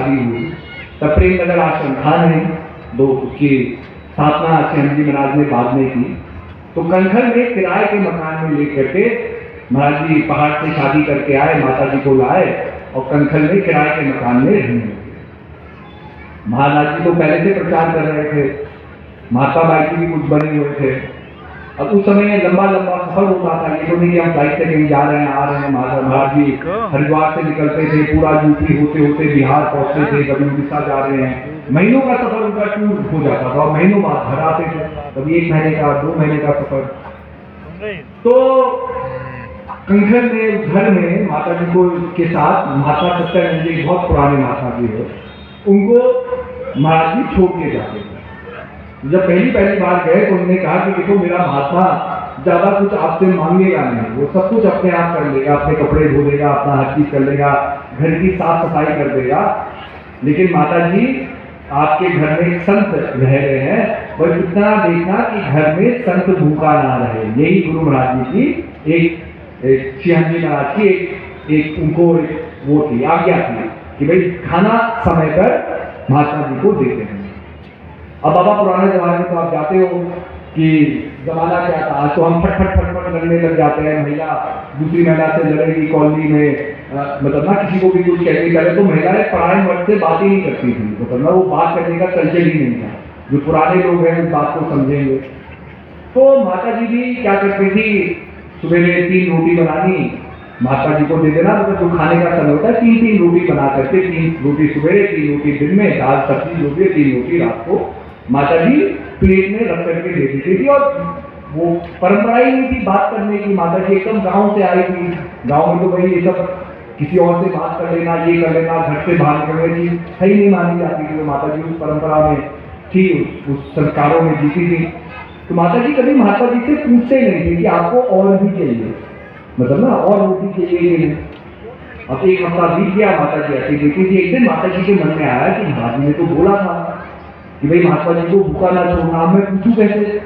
शादी हुई, तब प्रेम नगर आश्रम था नहीं, दो उसकी स्थापना श्री जी महाराज ने बाद में की। तो कनखल में किराए के मकान में लेकर के महाराज जी पहाड़ से शादी करके आए, माता जी को लाए और कनखल में किराए के मकान में रहने लगे। महाराज जी तो पहले से प्रचार कर रहे थे, महात्मा बाई जी भी कुछ बने हुए थे। अब उस समय लंबा लंबा सफर होता था, ये तो नहीं कि हम फ्लाइट से कहीं जा रहे हैं आ रहे हैं। महाराज जी हरिद्वार से निकलते थे, पूरा यूपी होते होते बिहार पहुंचते थे, कभी उड़ीसा जा रहे हैं, महीनों का सफर उनका टूर हो जाता था और महीनों बाद घर आते थे, कभी 1 महीने का 2 महीने का सफर। तो कनखल में घर में माता जी को के साथ माता सत्यानंद जी बहुत पुराने माता जी है, उनको महाराज जी छोड़ के जाते थे। जब पहली बार गए तो उन्होंने कहा कि देखो मेरा महात्मा ज्यादा कुछ आपसे मांगेगा नहीं, वो सब कुछ अपने आप कर लेगा, अपने कपड़े धो देगा, अपना हर चीज कर लेगा, घर की साफ सफाई कर देगा, लेकिन माता जी आपके घर में एक संत रह रहे हैं, बस इतना देखना कि घर में संत भूखा ना रहे। यही गुरु महाराज जी की एक श्री जी महाराज की एक उनको वो थी, आज्ञा थी कि भाई खाना समय पर महात्मा जी को देते हैं। अब बाबा पुराने जमाने में तो आप जाते हो कि जमाना क्या था, आज तो हम फट लड़ने लग जाते हैं, महिला दूसरी महिला से लड़ेगी कॉलोनी में, मतलब ना किसी को भी कुछ कहने करे तो महिलाएं पराये मर्द से बात ही नहीं करती थी, मतलब ना वो बात करने का कल्चर ही नहीं था। जो पुराने लोग हैं उस बात को समझेंगे। तो माता जी भी क्या करती थी, सुबह 3 रोटी बनानी, माता जी को दे देना, मतलब जो खाने का समय होता है 3 रोटी बना करके, 3 रोटी सुबह 3 रोटी दिन में, दाल सब्जी जो भी 3 रोटी रात को माता जी प्लेट में रख करके दे देती थी। और वो परंपरा ही नहीं थी बात करने की, माता जी एकदम गांव से आई थी, गांव में तो भाई ये सब किसी और से बात कर लेना, ये कर लेना, घर से बाहर करने की सही नहीं मानी जाती थी। तो माता जी उस परंपरा में थी, उस संस्कारों में जीती थी। तो माता जी कभी महात्मा जी से पूछते नहीं थे कि आपको और भी चाहिए, मतलब ना और रोटी चाहिए कि नहीं। अब 1 हफ्ता बीत गया, माता जी ऐसी देखी थी। एक दिन माता जी के मन में आया कि महाराज जी ने तो बोला था कि भाई महात्मा जी को भूखा ना छोड़ना, मैं पूछूं कैसे,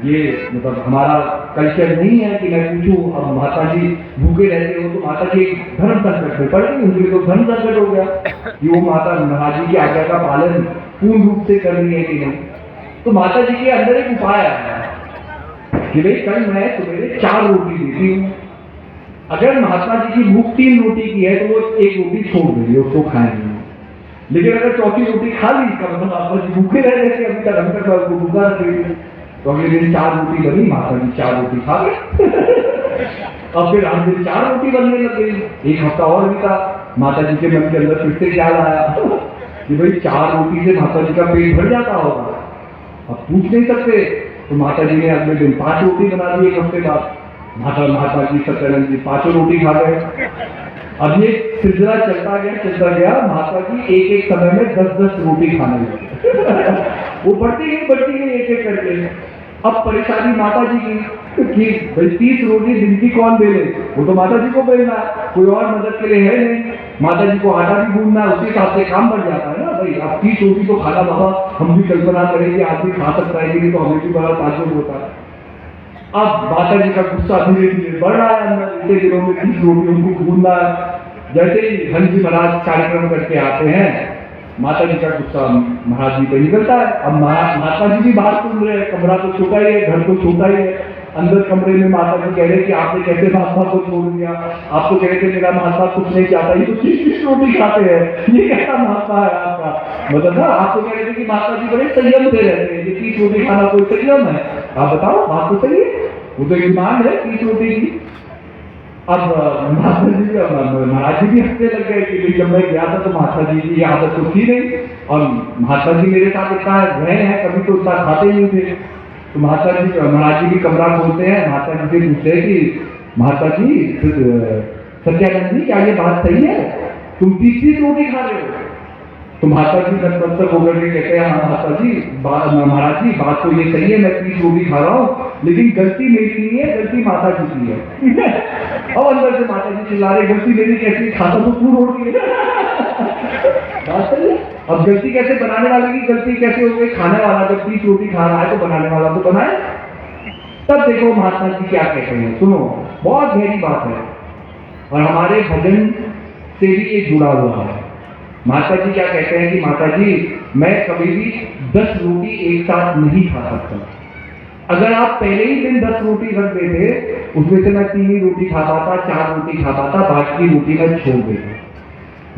ये मतलब हमारा कल्चर नहीं है कि मैं पूछूं। अब माता जी भूखे रहते हो तो माता जी धर्म संकट में पड़ गई, उनके तो धर्म संकट हो गया कि वो माता महाराज जी की आज्ञा का पालन पूर्ण रूप से कर रही है कि नहीं। तो माता जी के अंदर एक उपाय आया कि भाई कल मैं सवेरे 4 रोटी देती हूँ, अगर महात्मा जी की भूख 3 रोटी की है तो वो 1 रोटी छोड़ देंगे, उसको खाएंगे, लेकिन अगर 4थी रोटी खा ली इसका मतलब महात्मा जी भूखे रह रहे थे, अभी तक हम तक उसको भूखा रख रही थी। तो अगले दिन 4 रोटी बनी, माता जी 4 रोटी खा गए। अब फिर हम दिन 4 रोटी बनने लगे। 1 हफ्ता और बीता, माता जी के मन के अंदर फिर से ख्याल आया कि भाई 4 रोटी से माता जी का पेट भर जाता होगा, अब पूछ नहीं सकते। तो माता जी ने अगले दिन 5 रोटी बना दी। 1 हफ्ते बाद माता जी सत्यानंद जी 5 रोटी खा गए। अब ये सिलसिला चलता गया, माता जी एक समय में 10-10 रोटी खाने लगे। वो बढ़ती गई 1-1 करके। अब परेशानी माता जी की कि भाई 30 रोटी दिन की कौन दे ले, वो तो माता जी को बेलना, कोई और मदद के लिए है नहीं। माता जी को आटा भी गूंदना, उसी हिसाब से काम बढ़ जाता है ना भाई। अब 30 रोटी तो खाना बाबा हम भी कल्पना करेंगे, आदमी खा सकता है कि नहीं, तो हमें भी बड़ा ताज्जुब होता है। अब माता जी का गुस्सा धीरे धीरे बढ़ रहा है अंदर, इतने दिनों में 30 रोटी उनको गूंदना है। जैसे ही हरि जी महाराज कार्यक्रम करके आते हैं, माता जी का गुस्सा महाराज जी पे निकलता है। अब महात्मा जी भी बाहर सुन रहे हैं, कमरा तो छोटा ही है, घर तो छोटा ही है। अंदर कमरे में माता जी कह रहे कि आपने कैसे महात्मा को छोड़ दिया, आप तो कह रहे थे मेरा महात्मा कुछ नहीं चाहता, ये तो 30 रोटी खाते हैं, ये कैसा महात्मा है आपका। मतलब ना आप तो कह रहे थे कि माता जी बड़े संयम से रहते हैं, ये 30 रोटी खाना कोई संयम है? आप बताओ, बात तो सही है, वो तो डिमांड है 30 रोटी की। अब माता जी महाराज जी भी हंसने लग गए कि जब मैं गया था तो माता जी की आदत तो थी नहीं, और महात्मा जी मेरे साथ इतना रहे हैं, कभी तो इतना खाते नहीं थे। तो महाराज जी भी कमरा खोलते हैं, माता जी से पूछते हैं कि माता जी सत्यानंद जी क्या ये बात सही है, तुम 30 रोटी खा रहे हो? तो माता जी नतमस्तक होकर के कहते हैं हाँ माता जी, महाराज जी बात तो ये सही है, मैं 30 रोटी खा रहा हूँ, लेकिन गलती मेरी नहीं है, गलती माता जी की है। और अंदर से माता जी चिल्ला रहे गलती मेरी कैसी, खाता तो तू रोटी है। बात सही है। अब गलती कैसे, बनाने वाले की गलती कैसे हो गई? खाने वाला जब 30 रोटी खा रहा है तो बनाने वाला तो बनाए। तब देखो महात्मा जी क्या कहते हैं, सुनो, बहुत गहरी बात है और हमारे भजन से भी ये जुड़ा हुआ है। माता जी क्या कहते हैं कि माता जी मैं कभी भी 10 रोटी एक साथ नहीं खा सकता। अगर आप पहले ही दिन 10 रोटी रख देते, उसमें से मैं 3 ही रोटी खा पाता, 4 रोटी खा पाता, बाकी रोटी मैं छोड़ देता।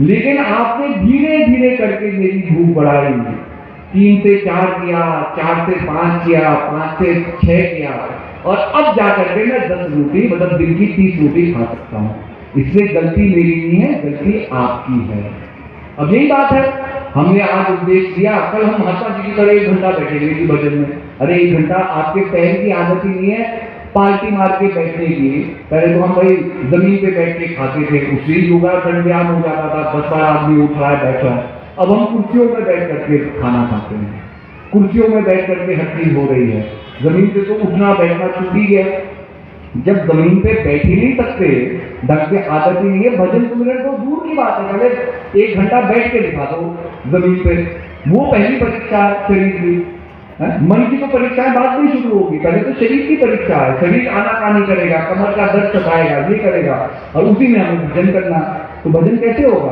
लेकिन आपने धीरे धीरे करके मेरी भूख बढ़ाई, 3 से 4 किया, 4 से 5 किया, 5 से 6 किया, और अब जाकर के मैं 10 रोटी मतलब दिन की 30 रोटी खा सकता हूँ। इसलिए गलती मेरी नहीं है, गलती आपकी है। अब यही बात है, हमने आज उपदेश दिया, कल हम महात्मा जी की तरह 1 घंटा बैठेंगे कि भजन में। अरे 1 घंटा आपके पैर की आदत ही नहीं है पाल्टी मार के बैठने की। पहले तो हम भाई जमीन पे बैठ के खाते थे, उसी योगासन व्यायाम हो जाता था, 10 बार आदमी उठ रहा है बैठ रहा है। अब हम कुर्सियों में बैठ करके खाना खाते हैं, कुर्सियों में बैठ करके हर चीज हो रही है। जमीन पे तो उठना बैठना छूट ही गया। जब जमीन पे बैठ ही नहीं सकते, ढंग से आदत ही नहीं है, भजन सुमिरन तो दूर की बात है, पहले 1 घंटा बैठ के दिखा दो जमीन पे। वो पहली परीक्षा है शरीर की। मन की तो परीक्षाएं बाद में शुरू होगी, पहले तो शरीर की परीक्षा है। शरीर आनाकानी करेगा, कमर का दर्द सताएगा, ये करेगा, और उसी में हमें भजन करना। तो भजन कैसे होगा?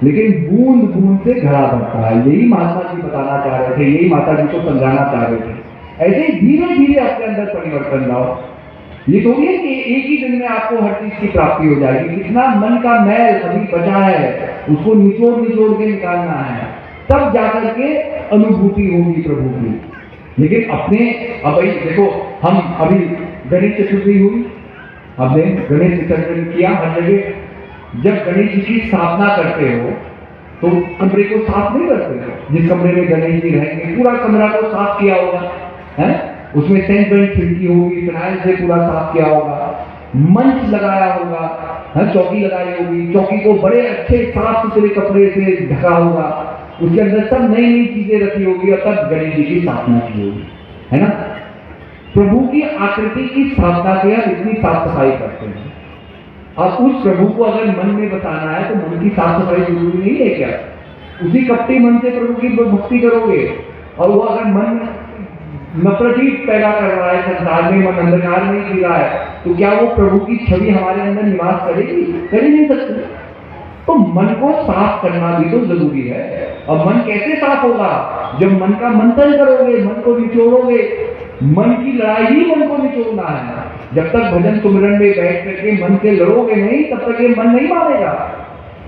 लेकिन बूंद बूंद से घड़ा भरता है। यही महात्मा जी बताना चाह रहे थे, यही माता जी को समझाना चाह रहे थे। ऐसे ही धीरे धीरे अपने अंदर परिवर्तन लाओ। ये तो नहीं है कि एक ही दिन में आपको हर चीज की प्राप्ति हो जाएगी। कितना मन का मैल अभी बचा है, उसको निचोड़ निचोड़ के निकालना है, तब जाकर के अनुभूति होगी प्रभु की। लेकिन अपने अब भाई देखो, हम अभी गणेश चतुर्थी हुई, हमने गणेश विसर्जन किया हर जगह। जब गणेश जी की स्थापना करते हो तो कमरे को साफ नहीं करते हो। जिस कमरे में गणेश जी रहेंगे पूरा कमरा को साफ किया होगा, है, उसमें सेंट बेल्ट खिड़की होगी, फिनाइल से पूरा साफ किया होगा, मंच लगाया होगा, चौकी लगाई होगी, चौकी को बड़े अच्छे साफ सुथरे कपड़े से ढका होगा, उसके अंदर सब नई नई चीजें रखी होगी, और तब गणेश जी की स्थापना की होगी, है ना। प्रभु की आकृति की स्थापना के आप इतनी साफ सफाई करते हैं, और उस प्रभु को अगर मन में बसाना है तो मन की साफ सफाई जरूरी नहीं है क्या? उसी कपटी मन से प्रभु की भक्ति करोगे, और वो अगर मन नफरत ही पैदा कर रहा है संसार में, मन अंधकार में जी रहा है, तो क्या वो प्रभु की छवि हमारे अंदर निवास करेगी? कर ही नहीं सकती। तो मन को साफ करना भी तो जरूरी है। और मन कैसे साफ होगा? जब मन का मंथन करोगे, मन को निचोड़ोगे। मन की लड़ाई ही मन को निचोड़ना है। जब तक भजन सुमिरन में बैठ करके मन से लड़ोगे नहीं, तब तक ये मन नहीं मानेगा।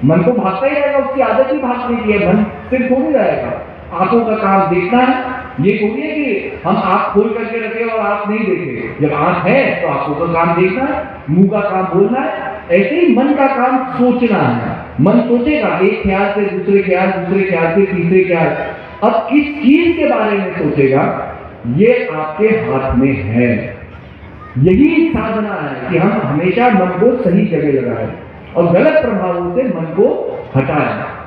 मन को भागता ही रहेगा, उसकी आदत ही भागने की है, मन सिर्फ थोड़ी रहेगा। आंखों का काम देखना है, ये थोड़ी है कि हम आंख खोल करके रखे और आंख नहीं देखे। जब आंख है तो आंखों का काम देखना है, मुंह का काम बोलना है। ऐसे ही मन का काम सोचना है। मन सोचेगा एक ख्याल से दूसरे ख्याल, दूसरे ख्याल से तीसरे ख्याल। अब किस चीज के बारे में सोचेगा, ये आपके हाथ में है। यही साधना है कि हम हमेशा मन को सही जगह लगाएं और गलत प्रभावों से मन को हटाएं।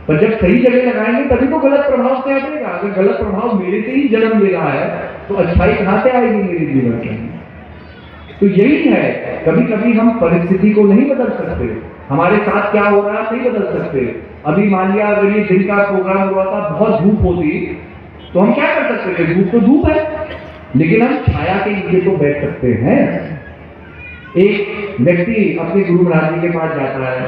पर जब सही जगह लगाएंगे तभी तो गलत प्रभाव से हटेगा। अगर गलत प्रभाव मेरे से ही जन्म ले रहा है तो अच्छाई कहां से आएगी मेरे जीवन में? तो यही है, कभी कभी हम परिस्थिति को नहीं बदल सकते, हमारे साथ क्या हो रहा है नहीं बदल सकते। अभी मान लिया अगर ये दिन का प्रोग्राम हुआ था, बहुत धूप होती तो हम क्या कर सकते थे? धूप तो धूप है, लेकिन हम छाया के नीचे तो बैठ सकते हैं। एक व्यक्ति अपने गुरु महाराज जी के पास जाता है,